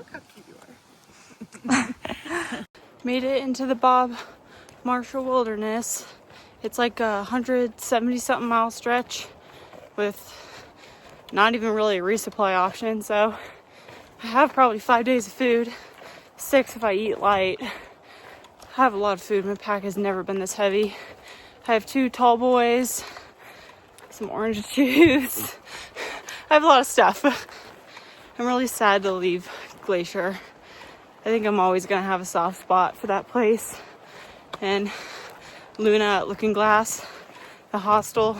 Look how cute you are. Made it into the Bob Marshall Wilderness. It's like a 170 something mile stretch with not even really a resupply option. So I have probably 5 days of food, 6 if I eat light. I have a lot of food. My pack has never been this heavy. I have 2 tall boys, some orange juice. I have a lot of stuff. I'm really sad to leave Glacier. I think I'm always gonna have a soft spot for that place. And Luna at Looking Glass, the hostel,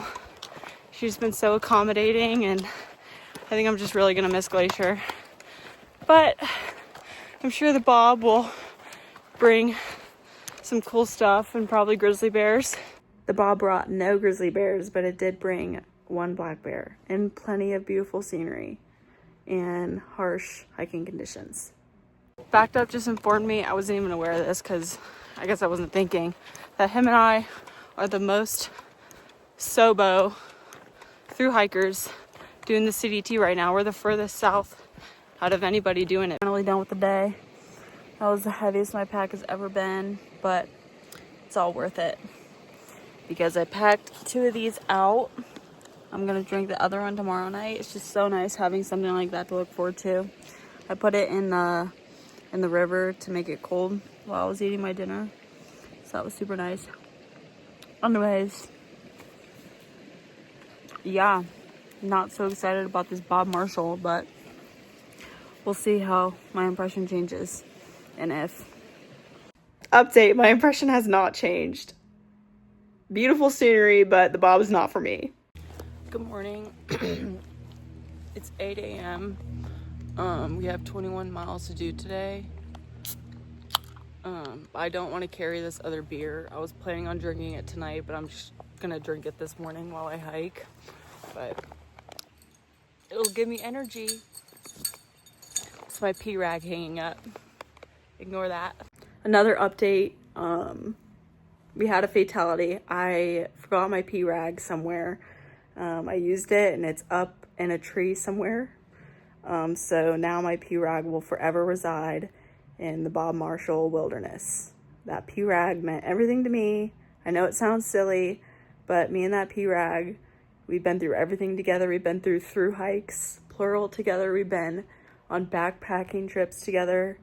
she's been so accommodating, and I think I'm just really gonna miss Glacier. But I'm sure the Bob will bring some cool stuff and probably grizzly bears. The Bob brought no grizzly bears, but it did bring 1 black bear and plenty of beautiful scenery and harsh hiking conditions. Backed Up just informed me, I wasn't even aware of this because I guess I wasn't thinking, that him and I are the most sobo through hikers doing the CDT right now. We're the furthest south out of anybody doing it. Finally done with the day. That was the heaviest my pack has ever been, but it's all worth it because I packed 2 of these out. I'm gonna drink the other one tomorrow night. It's just so nice having something like that to look forward to. I put it in the river to make it cold while I was eating my dinner, so that was super nice. Anyways, yeah, not so excited about this Bob Marshall, but we'll see how my impression changes and if. Update, my impression has not changed. Beautiful scenery, but the Bob is not for me. Good morning. It's 8 a.m. We have 21 miles to do today. I don't want to carry this other beer. I was planning on drinking it tonight, but I'm just gonna drink it this morning while I hike. But it'll give me energy. It's my pee rag hanging up. Ignore that. Another update. We had a fatality. I forgot my pee rag somewhere. I used it and it's up in a tree somewhere. So now my pee rag will forever reside in the Bob Marshall Wilderness. That pee rag meant everything to me. I know it sounds silly, but me and that pee rag, we've been through everything together. We've been through hikes, plural, together. We've been on backpacking trips together.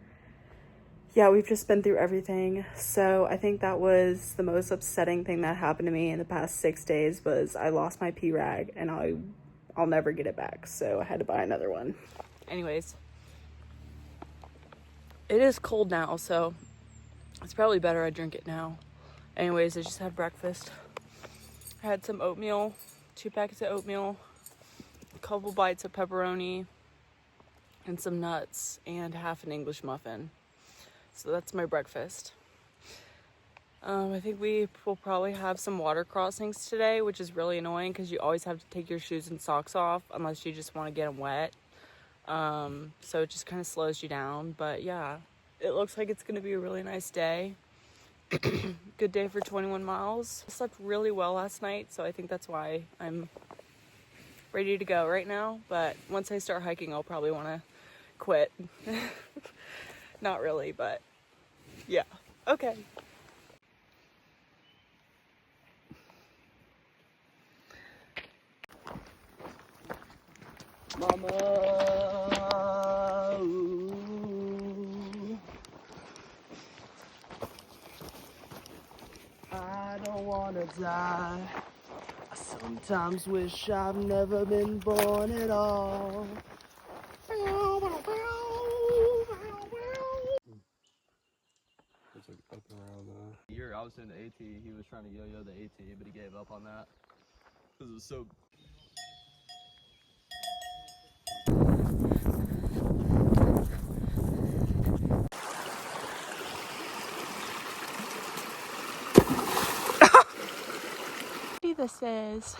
Yeah, we've just been through everything. So I think that was the most upsetting thing that happened to me in the past 6 days was I lost my pee rag and I'll never get it back. So I had to buy another one. Anyways, it is cold now, so it's probably better I drink it now. Anyways, I just had breakfast. I had some oatmeal, 2 packets of oatmeal, a couple bites of pepperoni, and some nuts, and half an English muffin. So that's my breakfast. I think we will probably have some water crossings today, which is really annoying because you always have to take your shoes and socks off unless you just want to get them wet. So it just kind of slows you down. But yeah, it looks like it's going to be a really nice day. Good day for 21 miles. I slept really well last night, so I think that's why I'm ready to go right now. But once I start hiking, I'll probably want to quit. Not really, but yeah. Okay. Mama, ooh, I don't wanna die. I sometimes wish I've never been born at all. It's like up and around the year. I was doing the AT. He was trying to yo-yo the AT, but he gave up on that because it was so. This is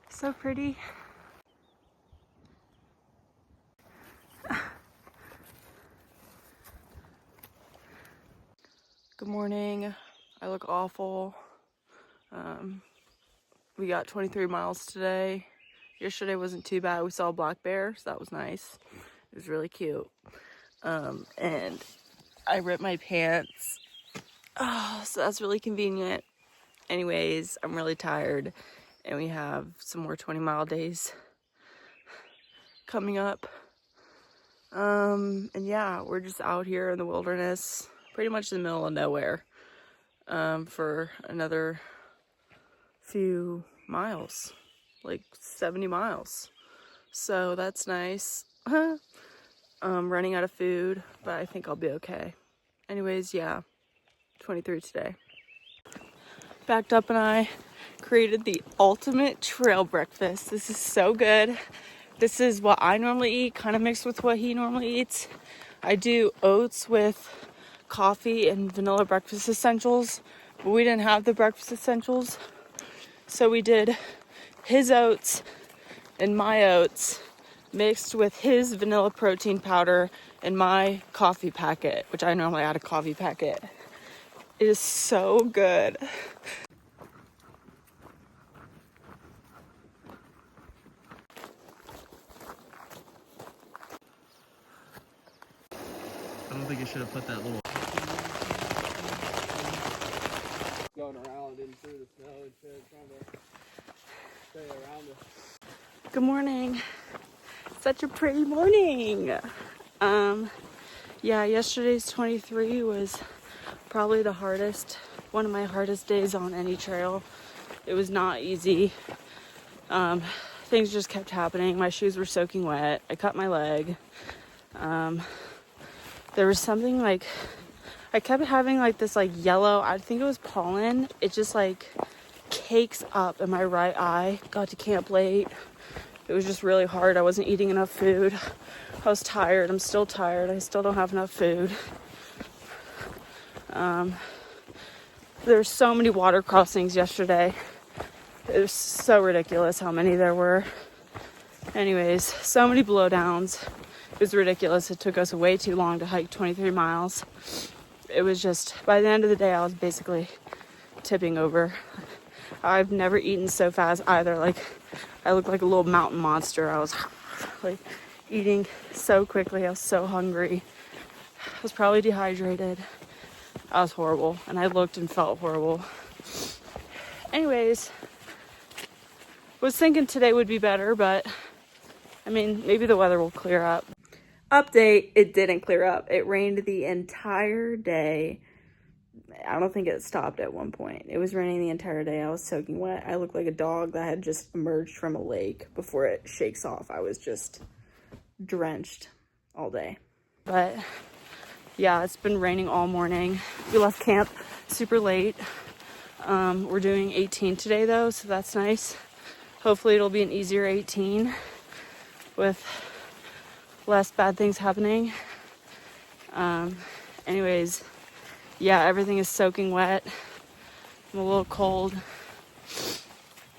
so pretty. Good morning. I look awful. We got 23 miles today. Yesterday wasn't too bad. We saw a black bear, so that was nice. It was really cute. And I ripped my pants. Oh, so that's really convenient. Anyways, I'm really tired and we have some more 20-mile days coming up. And yeah, we're just out here in the wilderness, pretty much in the middle of nowhere, for another few miles, like 70 miles. So that's nice. Running out of food, but I think I'll be okay. Anyways, yeah, 23 today. Backed up and I created the ultimate trail breakfast. This is so good. This is what I normally eat, kind of mixed with what he normally eats. I do oats with coffee and vanilla breakfast essentials, but we didn't have the breakfast essentials. So we did his oats and my oats mixed with his vanilla protein powder and my coffee packet, which I normally add a coffee packet. It is so good. I don't think you should have put that little going around and through the snow and shit, trying to stay around it. Good morning. Such a pretty morning. Yeah, yesterday's 23 was probably the hardest, one of my hardest days on any trail. It was not easy. Things just kept happening. My shoes were soaking wet. I cut my leg. There was something like, I kept having like this like yellow, I think it was pollen. It just like cakes up in my right eye. Got to camp late. It was just really hard. I wasn't eating enough food. I was tired. I'm still tired. I still don't have enough food. There's so many water crossings yesterday. It was so ridiculous how many there were. Anyways, so many blowdowns. It was ridiculous. It took us way too long to hike 23 miles. It was just, by the end of the day, I was basically tipping over. I've never eaten so fast either. Like, I looked like a little mountain monster. I was like eating so quickly. I was so hungry. I was probably dehydrated. I was horrible. And I looked and felt horrible. Anyways, was thinking today would be better, but I mean, maybe the weather will clear up. Update, it didn't clear up. It rained the entire day. I don't think it stopped at one point. It was raining the entire day. I was soaking wet. I looked like a dog that had just emerged from a lake before it shakes off. I was just drenched all day. But yeah, it's been raining all morning. We left camp super late. We're doing 18 today though, so that's nice. Hopefully it'll be an easier 18 with less bad things happening. Anyways, yeah, everything is soaking wet. I'm a little cold.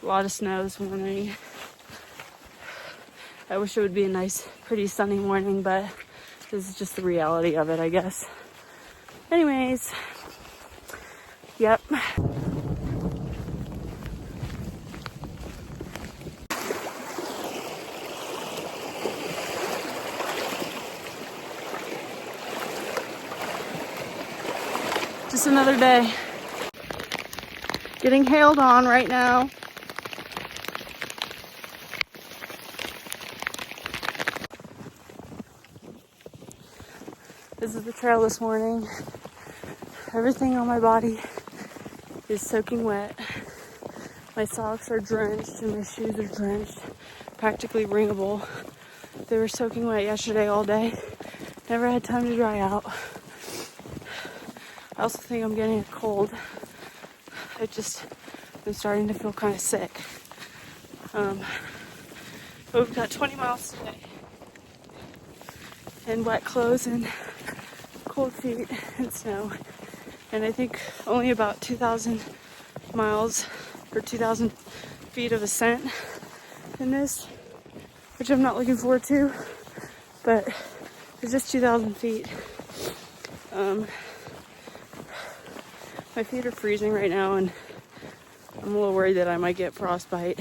A lot of snow this morning. I wish it would be a nice, pretty sunny morning, but this is just the reality of it, I guess. Anyways, yep. Just another day. Getting hailed on right now. This is the trail this morning. Everything on my body is soaking wet. My socks are drenched and my shoes are drenched, practically wringable. They were soaking wet yesterday all day. Never had time to dry out. I also think I'm getting a cold. I'm starting to feel kind of sick. But we've got 20 miles today. And wet clothes and cold feet and snow. And I think only about 2,000 miles or 2,000 feet of ascent in this, which I'm not looking forward to, but it's just 2,000 feet. My feet are freezing right now and I'm a little worried that I might get frostbite.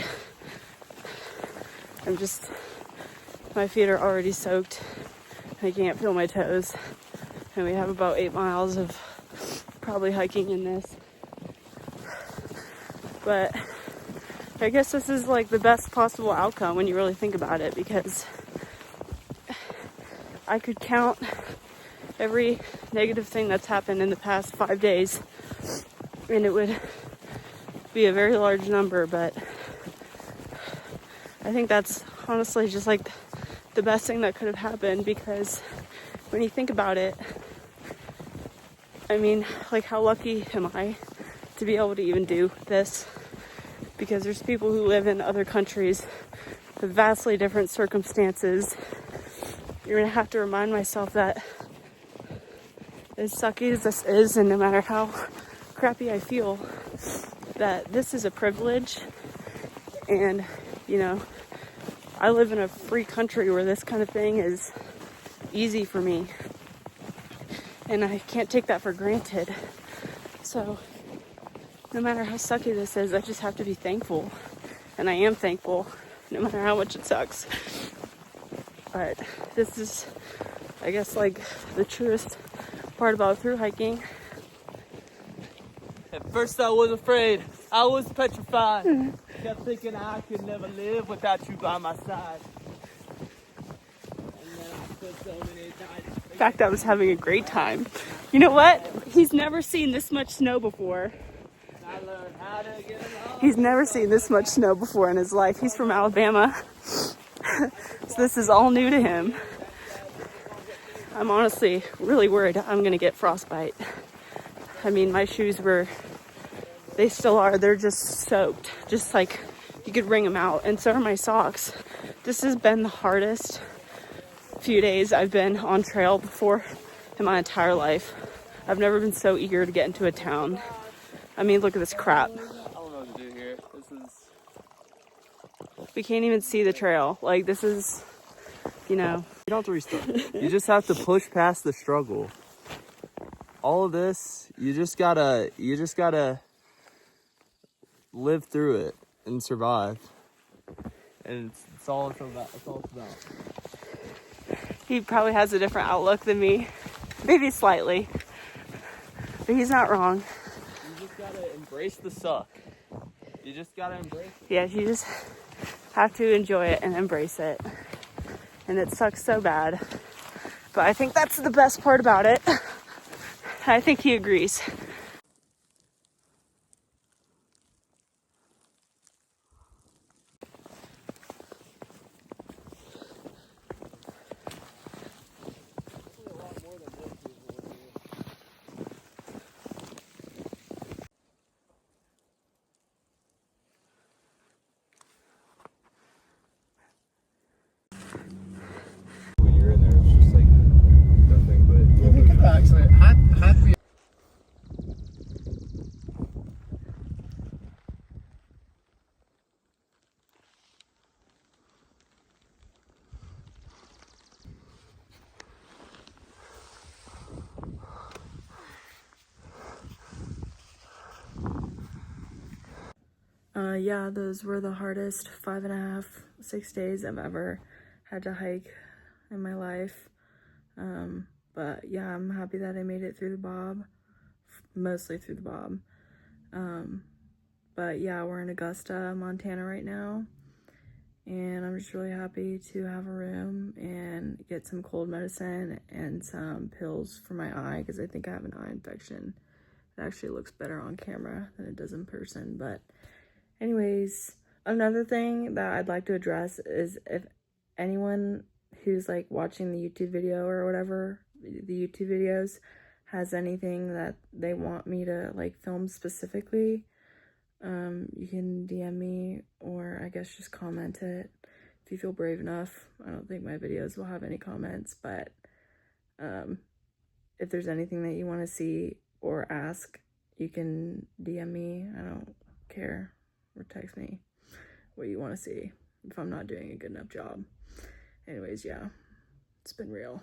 My feet are already soaked I can't feel my toes. And we have about 8 miles of probably hiking in this. But I guess this is like the best possible outcome when you really think about it, because I could count every negative thing that's happened in the past 5 days and it would be a very large number, but I think that's honestly just like the best thing that could have happened, because when you think about it, I mean, like, how lucky am I to be able to even do this? Because there's people who live in other countries with vastly different circumstances. You're gonna have to remind myself that as sucky as this is, and no matter how crappy I feel, that this is a privilege. And, you know, I live in a free country where this kind of thing is easy for me. And I can't take that for granted. So no matter how sucky this is, I just have to be thankful. And I am thankful, no matter how much it sucks. But this is, I guess, like the truest part about through hiking. At first I was afraid. I was petrified. Kept thinking I could never live without you by my side. And then I put so many times. In fact, I was having a great time. You know what? He's never seen this much snow before. I learned how to get along. He's never seen this much snow before in his life. He's from Alabama. So this is all new to him. I'm honestly really worried I'm going to get frostbite. I mean, my shoes they still are. They're just soaked. Just like you could wring them out. And so are my socks. This has been the hardest few days I've been on trail before in my entire life. I've never been so eager to get into a town. I mean, look at this crap. I don't know what to do here. This is... We can't even see the trail. Like, this is, you know. You don't have to restart. You just have to push past the struggle. All of this, you just gotta live through it and survive. And it's all it's about. It's all it's about. He probably has a different outlook than me. Maybe slightly. But he's not wrong. You just gotta embrace the suck. You just gotta embrace it. Yeah, you just have to enjoy it and embrace it. And it sucks so bad. But I think that's the best part about it. I think he agrees. When you're in there, it's just like nothing but... We could actually, had we... Yeah, those were the hardest 5.5, 6 days I've ever had to hike in my life. But yeah, I'm happy that I made it through the Bob, mostly through the Bob. But yeah, we're in Augusta, Montana right now. And I'm just really happy to have a room and get some cold medicine and some pills for my eye, because I think I have an eye infection. It actually looks better on camera than it does in person. But anyways, another thing that I'd like to address is if anyone who's like watching the YouTube video or whatever, the YouTube videos, has anything that they want me to like film specifically, you can DM me, or I guess just comment it if you feel brave enough. I don't think my videos will have any comments, but if there's anything that you want to see or ask, you can DM me. I don't care, or text me what you want to see if I'm not doing a good enough job. Anyways, yeah, it's been real.